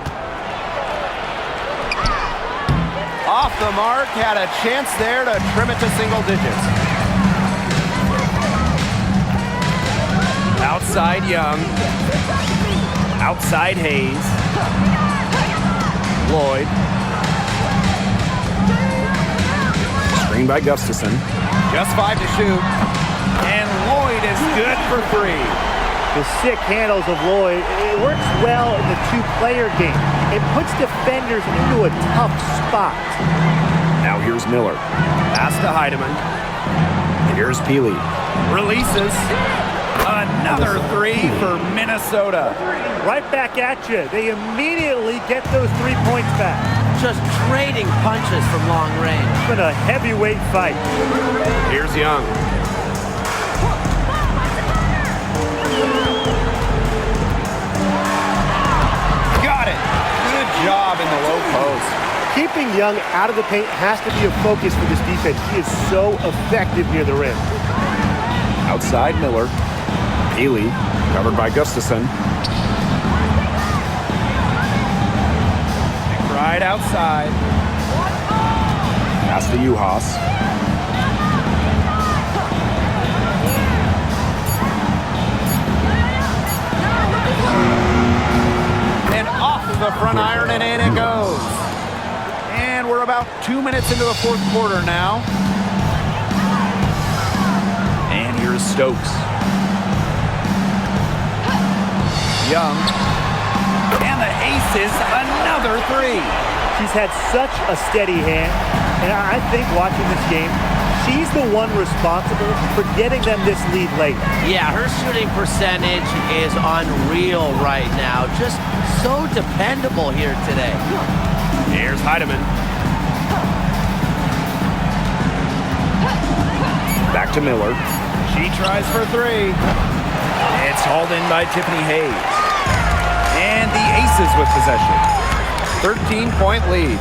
Off the mark, had a chance there to trim it to single digits. Outside Young. Outside Hayes. Lloyd. Screen by Gustafson. Just 5 to shoot. And Lloyd is good for 3. The sick handles of Lloyd, it works well in the two-player game. It puts defenders into a tough spot. Now here's Miller. Pass to Heidemann. Here's Peely. Releases. Another 3 for Minnesota. Right back at you. They immediately get those 3 points back. Just trading punches from long range. It's been a heavyweight fight. Here's Young. Got it. Good job in the low post. Keeping Young out of the paint has to be a focus for this defense. He is so effective near the rim. Outside Miller. Peely, covered by Gustafson. Right outside. Pass to Uhas. And off the front iron, and in it goes. And we're about 2 minutes into the fourth quarter now. And here's Stokes. Young. And the Aces, another 3. She's had such a steady hand, and I think watching this game, she's the one responsible for getting them this lead late. Yeah, her shooting percentage is unreal right now. Just so dependable here today. Here's Heidemann. Back to Miller. She tries for 3. It's hauled in by Tiffany Hayes. And the Aces with possession. 13-point lead.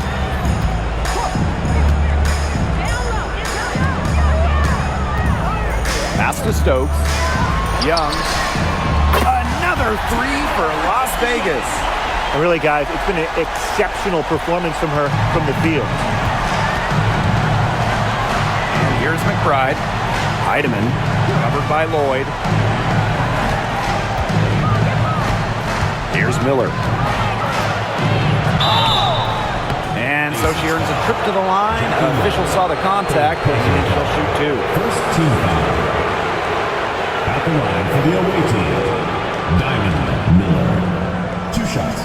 Pass to Stokes. Young. Another 3 for Las Vegas. And really, guys, it's been an exceptional performance from her from the field. And here's McBride. Heidemann. Covered by Lloyd. Here's Miller. And so she earns a trip to the line. An official saw the contact, and she'll shoot 2. first team foul. At the line for the away team, Diamond Miller. 2 shots.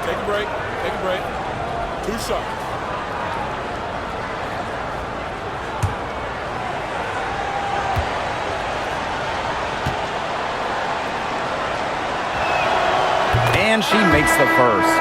Take a break. Take a break. 2 shots. And she makes the first.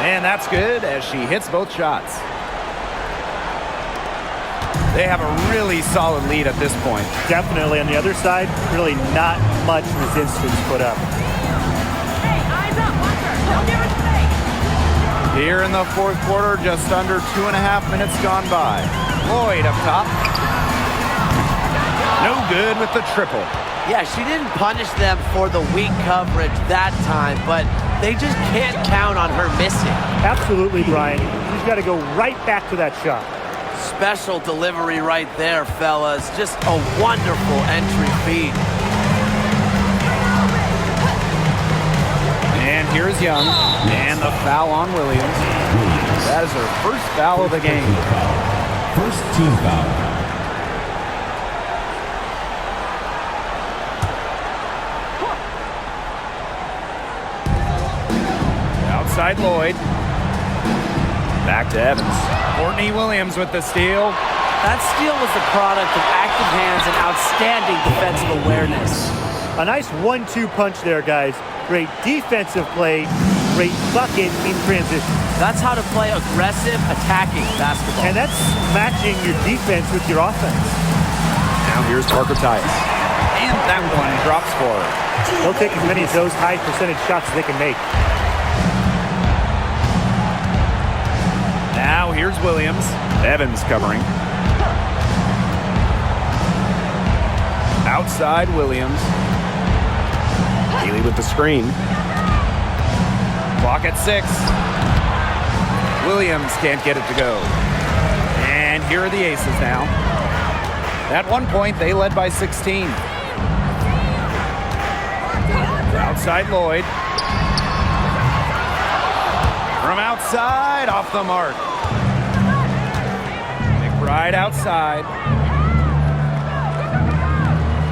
And that's good as she hits both shots. They have a really solid lead at this point. Definitely. On the other side, really not much resistance put up. Hey, eyes up, Walker. Don't give her space. Here in the fourth quarter, just under 2.5 minutes gone by. Lloyd up top. No good with the triple. Yeah, she didn't punish them for the weak coverage that time, but they just can't count on her missing. Absolutely, Brian. She's got to go right back to that shot. Special delivery right there, fellas. Just a wonderful entry feed. And here's Young. And the foul on Williams. That is her first foul of the game. First team foul. Outside Lloyd. Back to Evans. Courtney Williams with the steal. That steal was the product of active hands and outstanding defensive awareness. A nice 1-2 punch there, guys. Great defensive play, great bucket in transition. That's how to play aggressive, attacking basketball. And that's matching your defense with your offense. Now here's Parker Tyus. And that one drops for her. They'll take as many of those high percentage shots as they can make. Now here's Williams. Evans covering. Outside Williams. Healy with the screen. Clock at 6. Williams can't get it to go. And here are the Aces now. At one point, they led by 16. Outside Lloyd. From outside, off the mark. McBride outside.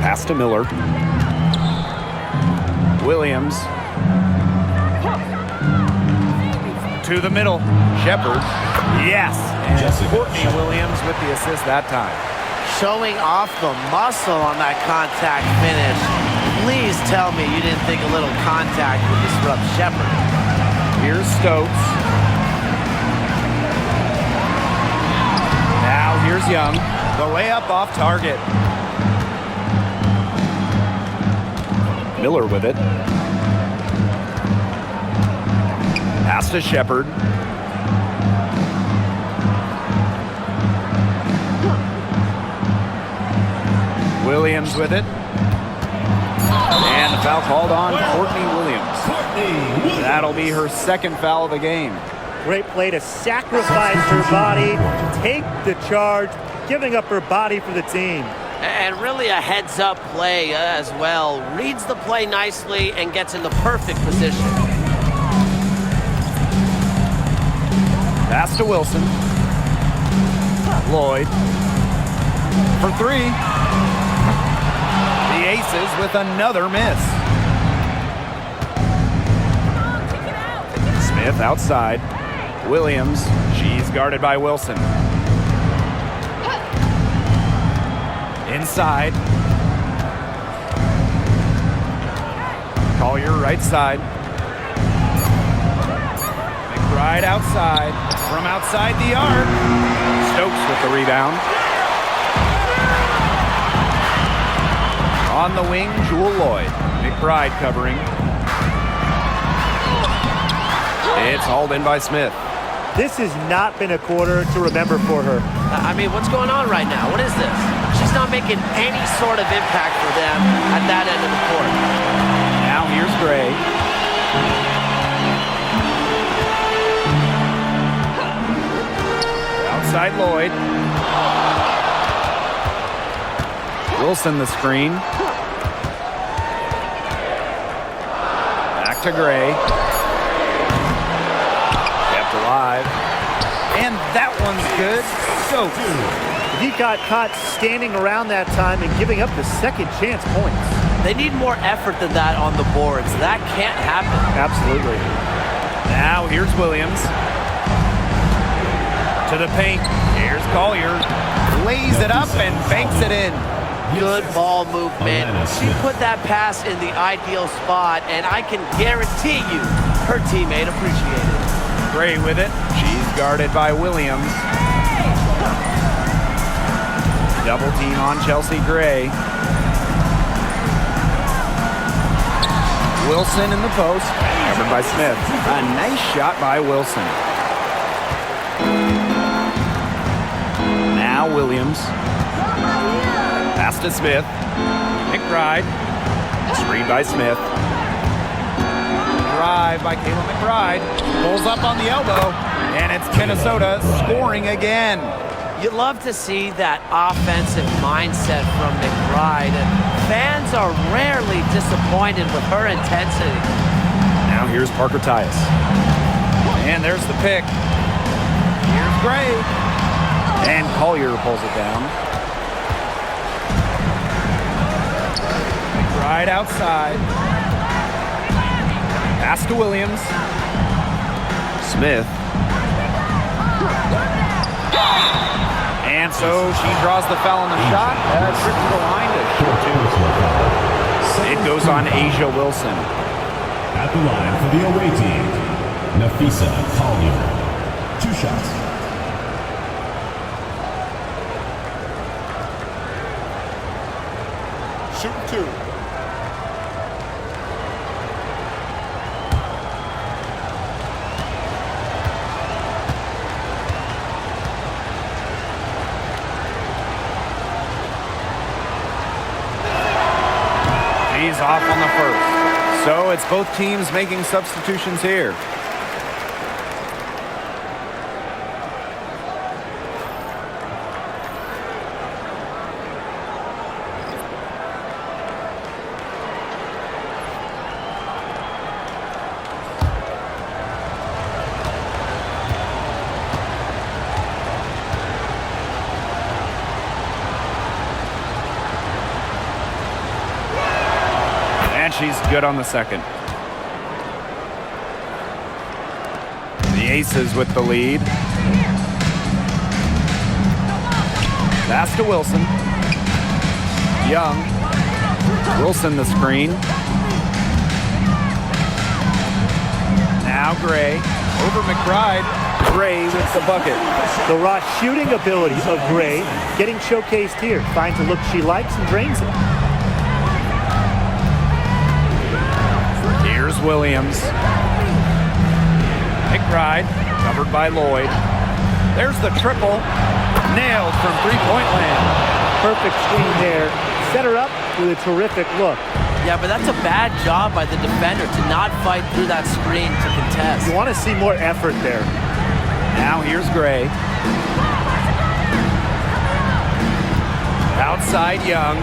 Pass to Miller. Williams. To the middle. Shepard. Yes. And Courtney Williams with the assist that time. Showing off the muscle on that contact finish. Please tell me you didn't think a little contact would disrupt Shepard. Here's Stokes. Now here's Young. The layup off target. Miller with it. Pass to Shepard. Williams with it. And the foul called on Courtney Williams. That'll be her second foul of the game. Great play to sacrifice her body, take the charge, giving up her body for the team. And really a heads-up play as well. Reads the play nicely and gets in the perfect position. Pass to Wilson. Lloyd. For 3. The Aces with another miss. Smith outside. Williams. She's guarded by Wilson. Inside. Collier right side. McBride outside. From outside the arc. Stokes with the rebound. On the wing, Jewel Lloyd. McBride covering. It's hauled in by Smith. This has not been a quarter to remember for her. I mean, what's going on right now? What is this? She's not making any sort of impact for them at that end of the court. Now here's Gray. Outside Lloyd. Wilson the screen. Back to Gray. Kept alive. And that one's good. So He got caught standing around that time and giving up the second chance points. They need more effort than that on the boards. That can't happen. Absolutely. now here's Williams. To the paint. Here's Collier. Lays it up and banks it in. Good ball movement. She put that pass in the ideal spot, and I can guarantee you her teammate appreciated it. Gray with it. She's guarded by Williams. Double team on Chelsea Gray. Wilson in the post. Covered by Smith. A nice shot by Wilson. Now Williams. Pass to Smith. McBride. Screen by Smith. Drive by Caleb McBride. Pulls up on the elbow. And it's Minnesota scoring again. You love to see that offensive mindset from McBride. And fans are rarely disappointed with her intensity. Now here's Parker Tyus. And there's the pick. Here's Gray. And Collier pulls it down. McBride outside. Pass to Williams. Smith. And so she draws the foul on the shot. Trip to the line to shoot 2. It goes on Asia Wilson. At the line for the away team, Nafisa Collier. 2 shots. Shooting 2. He's off on the first. So it's both teams making substitutions here. She's good on the second. The Aces with the lead. Pass to Wilson. Young. Wilson the screen. Now Gray. Over McBride. Gray with the bucket. The raw shooting ability of Gray getting showcased here. Finds a look she likes and drains it. Here's Williams. McBride, covered by Lloyd. There's the triple. Nailed from three-point land. Perfect screen there. Set her up with a terrific look. Yeah, but that's a bad job by the defender to not fight through that screen to contest. You want to see more effort there. Now here's Gray. Outside Young.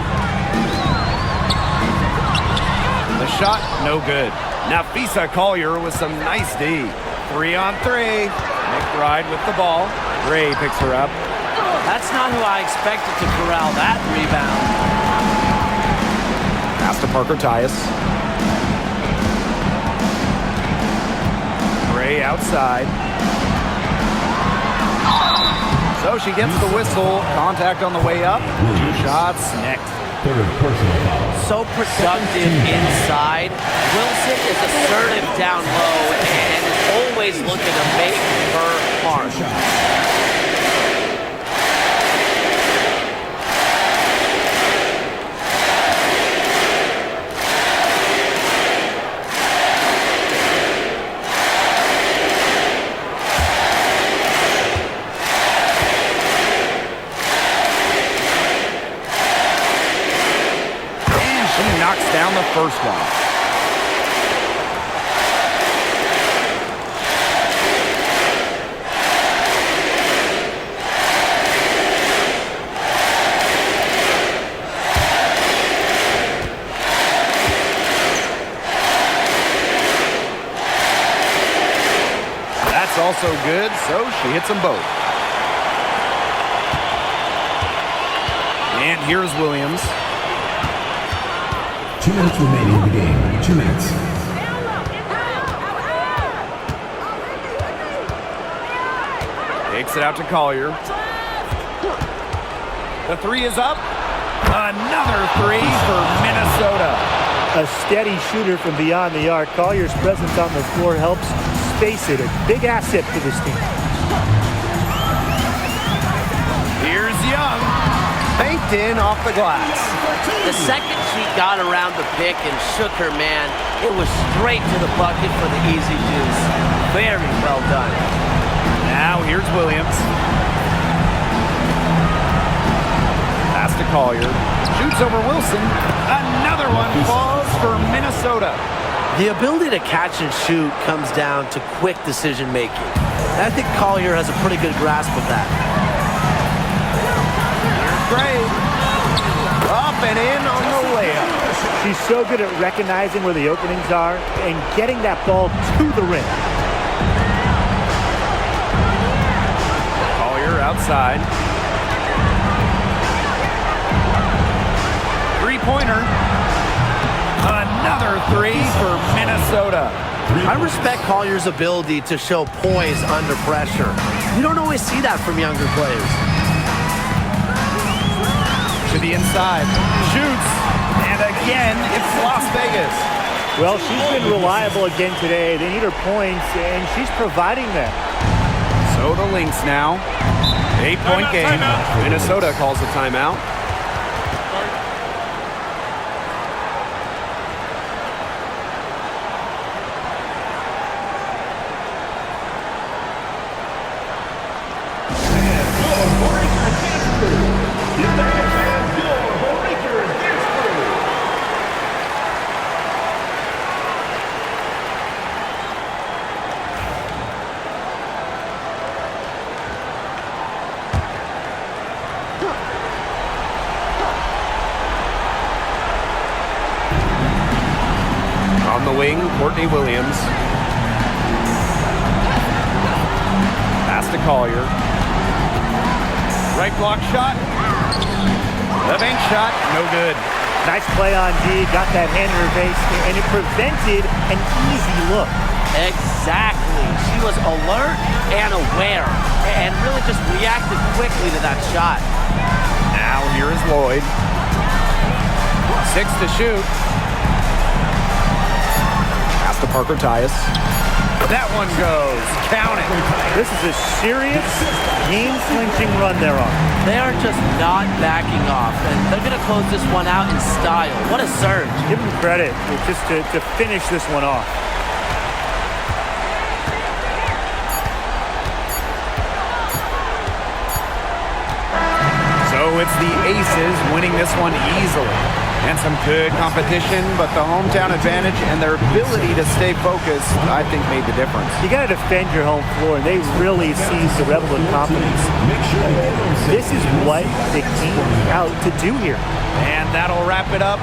The shot, no good. Nafisa Collier with some nice D. 3-on-3. McBride with the ball. Gray picks her up. That's not who I expected to corral that rebound. Pass to Parker Tyus. Gray outside. So she gets the whistle. Contact on the way up. 2 shots next. Third personal foul. So productive inside. Wilson is assertive down low and is always looking to make her mark. Knocks down the first one. That's also good, so she hits them both. And here's Williams. 2 minutes remaining in the game. 2 minutes. Takes it out to Collier. The 3 is up. Another 3 for Minnesota. A steady shooter from beyond the arc. Collier's presence on the floor helps space it. A big asset for this team. Here's Young. Banked in off the glass. The second she got around the pick and shook her man, it was straight to the bucket for the easy juice. Very well done. Now here's Williams. Pass to Collier. Moves over Wilson. Another one falls for Minnesota. The ability to catch and shoot comes down to quick decision making. And I think Collier has a pretty good grasp of that. Gray. Up and in on the layup. She's so good at recognizing where the openings are and getting that ball to the rim. Collier outside. Three-pointer. Another three for Minnesota. I respect Collier's ability to show poise under pressure. You don't always see that from younger players. To the inside. Shoots. And again, it's Las Vegas. Well, she's been reliable again today. They need her points, and she's providing them. So the Lynx now. 8-point game. Minnesota calls a timeout. On the wing, Courtney Williams. Pass to Collier. Right block shot. The bank shot. No good. Nice play on D. Got that hand in her face, and it prevented an easy look. Exactly. She was alert and aware and really just reacted quickly to that shot. Now here is Lloyd. 6 to shoot. Pass to Parker Tyus. That one goes. Count it. This is a serious game-clinching run they're on. They are just not backing off, and they're going to close this one out in style. What a surge. Give them credit just to finish this one off. So it's the Aces winning this one easily. And some good competition, but the hometown advantage and their ability to stay focused, I think, made the difference. You got to defend your home floor, and they really seized the Rebel with confidence. This is what they came out to do here. And that'll wrap it up.